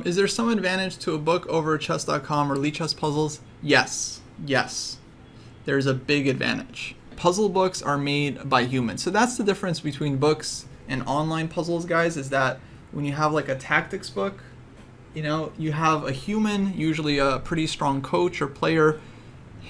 Is there some advantage to a book over chess.com or lichess puzzles? Yes. Yes. There's a big advantage. Puzzle books are made by humans. So that's the difference between books and online puzzles, guys, is that when you have like a tactics book, you know, you have a human, usually a pretty strong coach or player,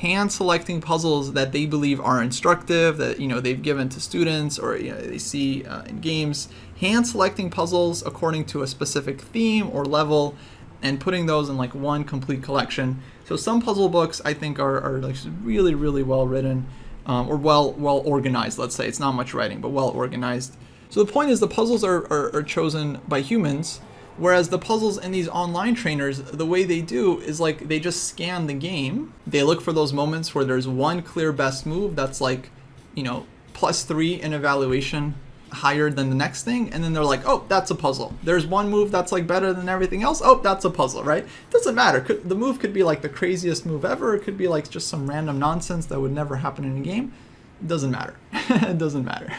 hand selecting puzzles that they believe are instructive, that, you know, they've given to students, or, you know, they see in games, hand selecting puzzles according to a specific theme or level and putting those in like one complete collection. So some puzzle books I think are like really, really well written, or well organized. Let's say it's not much writing, but well organized. So the point is the puzzles are chosen by humans, whereas the puzzles in these online trainers, the way they do is like they just scan the game. They look for those moments where there's one clear best move that's like, you know, +3 in evaluation higher than the next thing, and then they're like, oh, that's a puzzle. There's one move that's like better than everything else. Oh, that's a puzzle, right? It doesn't matter. The move could be like the craziest move ever. It could be like just some random nonsense that would never happen in a game. It doesn't matter. It doesn't matter.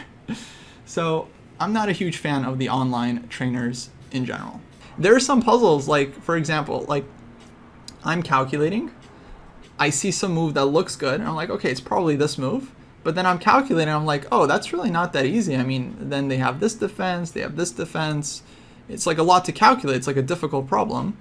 So I'm not a huge fan of the online trainers in general. There are some puzzles, like, for example, like I'm calculating, I see some move that looks good, and I'm like, okay, it's probably this move. But then I'm calculating, I'm like, oh, that's really not that easy. I mean, then they have this defense, they have this defense. It's like a lot to calculate. It's like a difficult problem.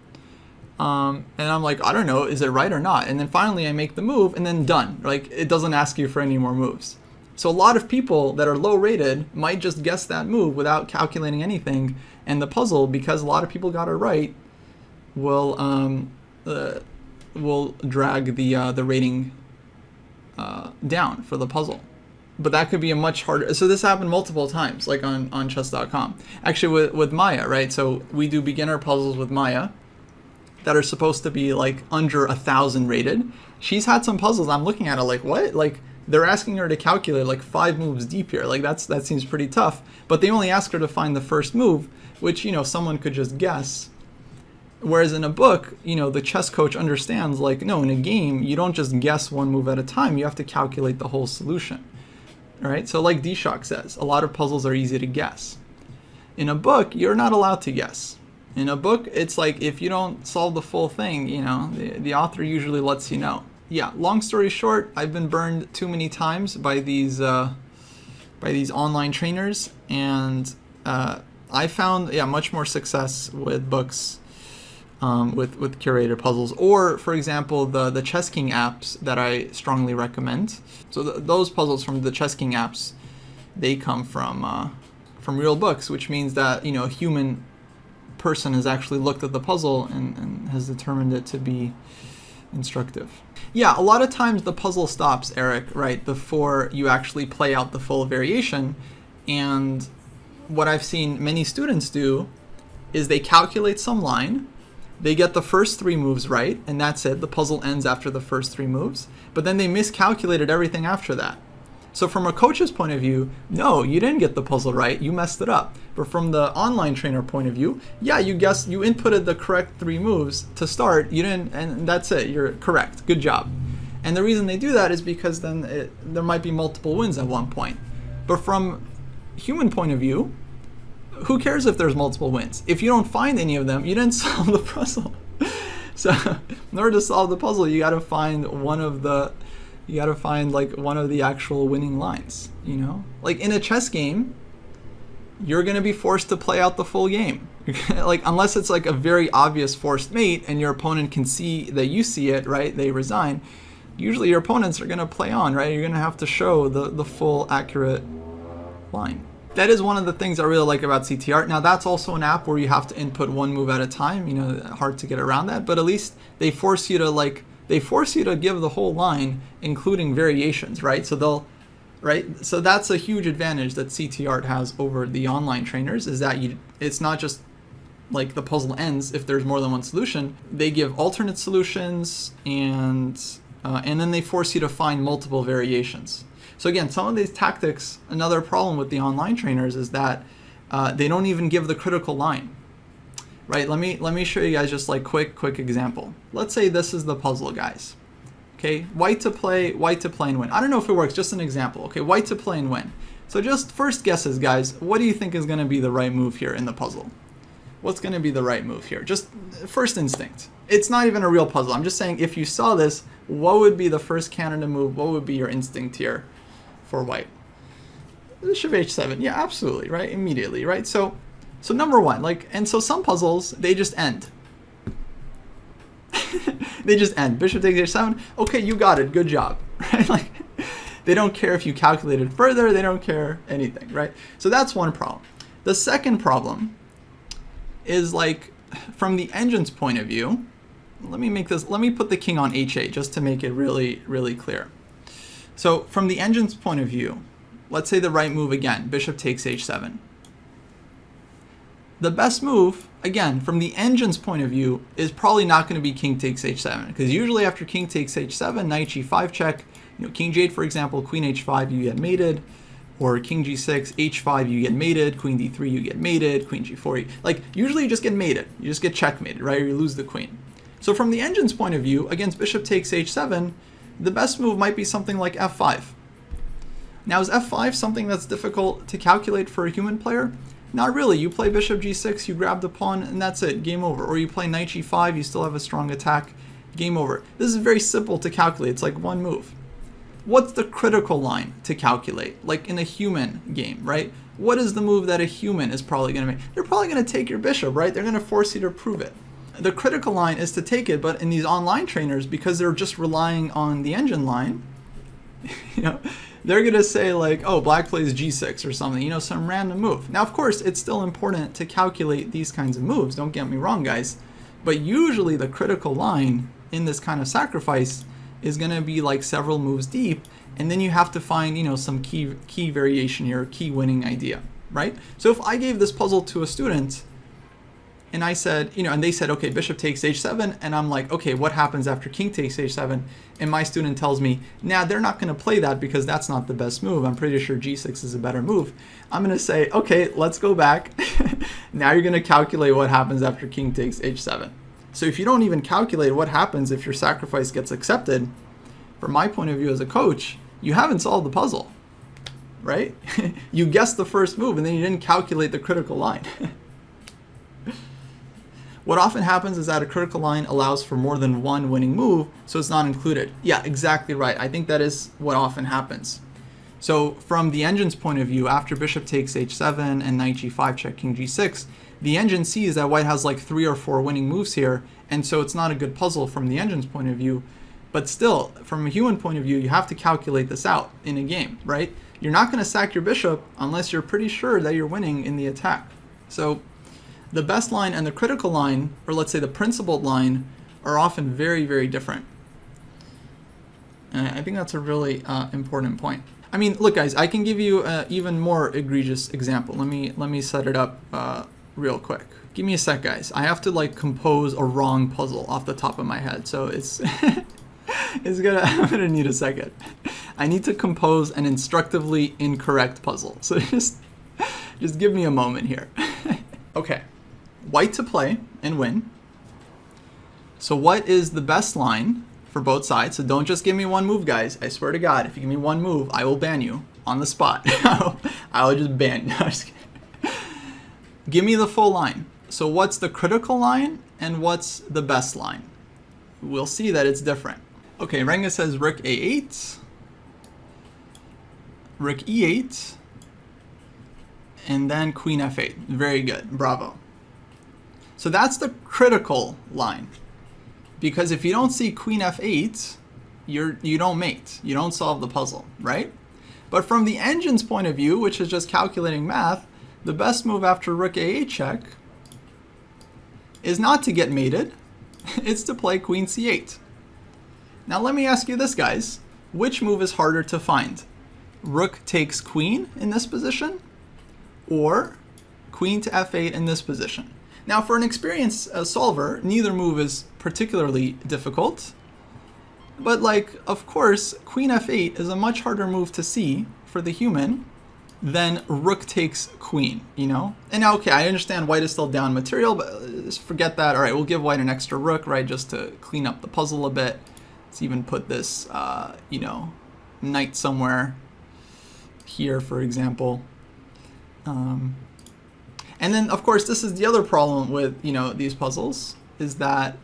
And I'm like, I don't know, is it right or not? And then finally I make the move, and then done. Like, it doesn't ask you for any more moves. So a lot of people that are low rated might just guess that move without calculating anything. And the puzzle, because a lot of people got it right, will drag the rating down for the puzzle. But that could be a much harder. So this happened multiple times, like on chess.com. Actually with Maya, right? So we do beginner puzzles with Maya that are supposed to be like under 1,000 rated. She's had some puzzles, I'm looking at it like, what? Like, they're asking her to calculate like 5 moves deep here. Like that seems pretty tough. But they only ask her to find the first move, which, you know, someone could just guess. Whereas in a book, you know, the chess coach understands, like, no, in a game, you don't just guess one move at a time. You have to calculate the whole solution. All right? So like D-Shock says, a lot of puzzles are easy to guess. In a book, you're not allowed to guess. In a book, it's like if you don't solve the full thing, you know, the author usually lets you know. Yeah, long story short, I've been burned too many times by these online trainers, and I found much more success with books, with curated puzzles, or for example the Chess King apps that I strongly recommend. So those puzzles from the Chess King apps, they come from real books, which means that, you know, a human person has actually looked at the puzzle and has determined it to be instructive. Yeah, a lot of times the puzzle stops, Eric, right, before you actually play out the full variation. And what I've seen many students do is they calculate some line, they get the first 3 moves right, and that's it. The puzzle ends after the first 3 moves. But then they miscalculated everything after that. So from a coach's point of view, no, you didn't get the puzzle right, you messed it up. But from the online trainer point of view, yeah, you inputted the correct 3 moves to start, you didn't, and that's it, you're correct, good job. And the reason they do that is because then there might be multiple wins at one point. But from human point of view, who cares if there's multiple wins? If you don't find any of them, you didn't solve the puzzle. So in order to solve the puzzle, you got to find one of the actual winning lines, you know? Like in a chess game, you're going to be forced to play out the full game. Like, unless it's like a very obvious forced mate and your opponent can see that you see it, right? They resign. Usually your opponents are going to play on, right? You're going to have to show the full accurate line. That is one of the things I really like about CTR. Now that's also an app where you have to input one move at a time, you know, hard to get around that, but at least they force you to give the whole line, including variations, right? So so that's a huge advantage that CTR has over the online trainers, is that it's not just like the puzzle ends if there's more than one solution. They give alternate solutions, and then they force you to find multiple variations. So again, some of these tactics, another problem with the online trainers is that they don't even give the critical line. Right, let me show you guys just like quick example. Let's say this is the puzzle, guys. Okay, white to play and win. I don't know if it works, just an example. Okay, white to play and win. So just first guesses, guys. What do you think is going to be the right move here in the puzzle? what's going to be the right move here? Just first instinct. It's not even a real puzzle. I'm just saying if you saw this, what would be the first candidate move? What would be your instinct here for white? Bishop h7. Yeah, absolutely, right? Immediately, right? So number one, like, and so some puzzles, they just end. They just end. Bishop takes h7. Okay, you got it. Good job, right? Like, they don't care if you calculated further. They don't care anything, right? So that's one problem. The second problem is, like, from the engine's point of view, let me put the king on h8 just to make it really, really clear. So from the engine's point of view, let's say the right move again, bishop takes h7. The best move, again, from the engine's point of view, is probably not going to be king takes h7, because usually after king takes h7, knight g5 check, king g8, for example, queen h5, you get mated, or king g6, h5, you get mated, queen d3, you get mated, queen g4, like, usually you just get mated, you just get checkmated, right, or you lose the queen. So from the engine's point of view, against bishop takes h7, the best move might be something like f5. Now, is f5 something that's difficult to calculate for a human player? Not really. You play bishop g6, you grab the pawn, and that's it, game over. Or you play knight g5, you still have a strong attack, game over. This is very simple to calculate. It's like one move. What's the critical line to calculate, like in a human game, right? What is the move that a human is probably going to make? They're probably going to take your bishop, right? They're going to force you to prove it. The critical line is to take it, but in these online trainers, because they're just relying on the engine line, they're going to say, like, oh, black plays g6 or something, some random move. Now, of course, it's still important to calculate these kinds of moves. Don't get me wrong, guys. But usually the critical line in this kind of sacrifice is going to be like several moves deep. And then you have to find, some key variation here, key winning idea, right? So if I gave this puzzle to a student and I said, and they said, okay, bishop takes h7, and I'm like, okay, what happens after king takes h7? And my student tells me, nah, they're not going to play that because that's not the best move. I'm pretty sure g6 is a better move. I'm going to say, okay, let's go back. Now you're going to calculate what happens after king takes h7. So if you don't even calculate what happens if your sacrifice gets accepted, from my point of view as a coach, you haven't solved the puzzle, right? You guessed the first move and then you didn't calculate the critical line. What often happens is that a critical line allows for more than one winning move, so it's not included. Yeah, exactly right. I think that is what often happens. So from the engine's point of view, after bishop takes h7 and knight g5 check king g6, the engine sees that white has like 3 or 4 winning moves here, and so it's not a good puzzle from the engine's point of view. But still, from a human point of view, you have to calculate this out in a game, right? You're not going to sack your bishop unless you're pretty sure that you're winning in the attack. So the best line and the critical line, or let's say the principled line, are often very, very different. And I think that's a really important point. I mean, look, guys, I can give you an even more egregious example. Let me set it up real quick. Give me a sec, guys. I have to like compose a wrong puzzle off the top of my head, so it's I'm gonna need a second. I need to compose an instructively incorrect puzzle. So just give me a moment here. Okay. White to play and win. So what is the best line for both sides? So don't just give me one move, guys. I swear to God, if you give me one move, I will ban you on the spot. I will just ban you. No, just kidding. Give me the full line. So what's the critical line and what's the best line? We'll see that it's different. Okay, Renga says rook a8, rook e8, and then queen f8. Very good. Bravo. So that's the critical line. Because if you don't see queen f8, you don't mate. You don't solve the puzzle, right? But from the engine's point of view, which is just calculating math, the best move after rook a8 check is not to get mated. It's to play queen c8. Now let me ask you this, guys. Which move is harder to find? Rook takes queen in this position, or queen to f8 in this position? Now for an experienced solver, neither move is particularly difficult. But like, of course, queen f8 is a much harder move to see for the human than rook takes queen, And now, okay, I understand white is still down material, but just forget that. All right, we'll give white an extra rook, right, just to clean up the puzzle a bit. Let's even put this, knight somewhere here, for example. And then, of course, this is the other problem with, these puzzles, is that,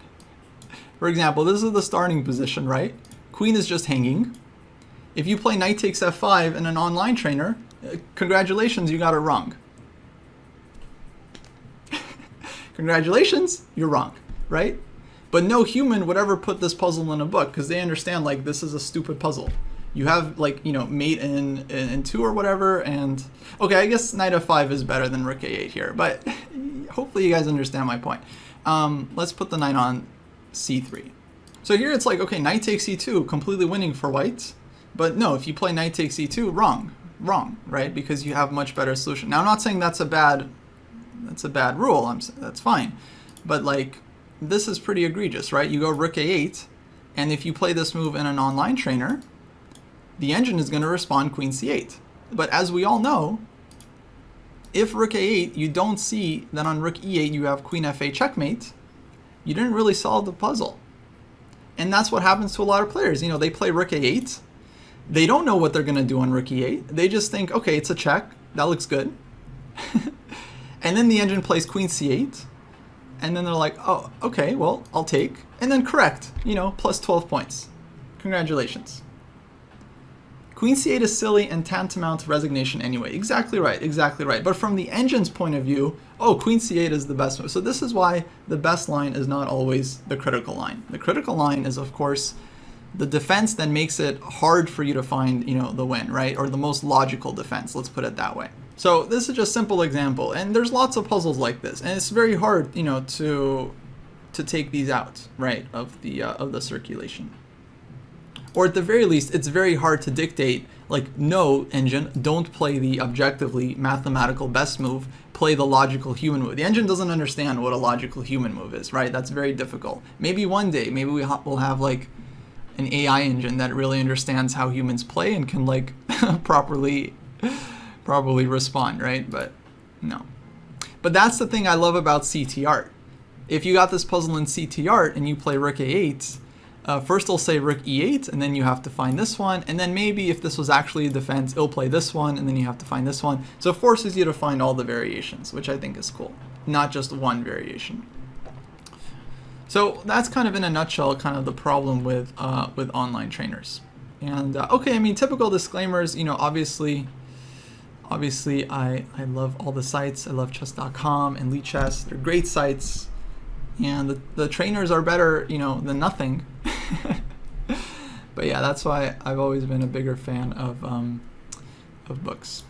for example, this is the starting position, right? Queen is just hanging. If you play knight takes f5 in an online trainer, congratulations, you got it wrong. Congratulations, you're wrong, right? But no human would ever put this puzzle in a book because they understand, like, this is a stupid puzzle. You have, like, mate in 2 or whatever, and okay, I guess knight f5 is better than rook a8 here, but hopefully you guys understand my point. Let's put the knight on c3. So here it's like, okay, knight takes e2, completely winning for white, but no, if you play knight takes e2, wrong, right? Because you have much better solution. Now, I'm not saying that's a bad rule. That's fine, but like, this is pretty egregious, right? You go rook a8, and if you play this move in an online trainer, the engine is going to respond queen c8. But as we all know, if rook a8, you don't see that on rook e8 you have queen f8 checkmate, you didn't really solve the puzzle. And that's what happens to a lot of players. They play rook a8. They don't know what they're going to do on rook e8. They just think, okay, it's a check. That looks good. And then the engine plays queen c8. And then they're like, oh, okay, well, I'll take. And then correct, plus 12 points. Congratulations. Queen c8 is silly and tantamount to resignation anyway. Exactly right, exactly right. But from the engine's point of view, oh, queen c8 is the best move. So this is why the best line is not always the critical line. The critical line is, of course, the defense that makes it hard for you to find, the win, right? Or the most logical defense, let's put it that way. So this is just a simple example, and there's lots of puzzles like this, and it's very hard, to take these out, right, of the circulation. Or at the very least, it's very hard to dictate, like, no, engine, don't play the objectively mathematical best move, play the logical human move. The engine doesn't understand what a logical human move is, right? That's very difficult. Maybe one day, maybe we'll have, like, an AI engine that really understands how humans play and can, like, properly respond, right? But no. But that's the thing I love about CT art. If you got this puzzle in CT art and you play rook a8, first it'll say rook e8, and then you have to find this one, and then maybe if this was actually a defense, it'll play this one, and then you have to find this one. So it forces you to find all the variations, which I think is cool, not just one variation. So that's kind of in a nutshell kind of the problem with online trainers. And okay, I mean, typical disclaimers, obviously I love all the sites. I love chess.com and lichess. They're great sites, and the trainers are better, than nothing. But yeah, that's why I've always been a bigger fan of books.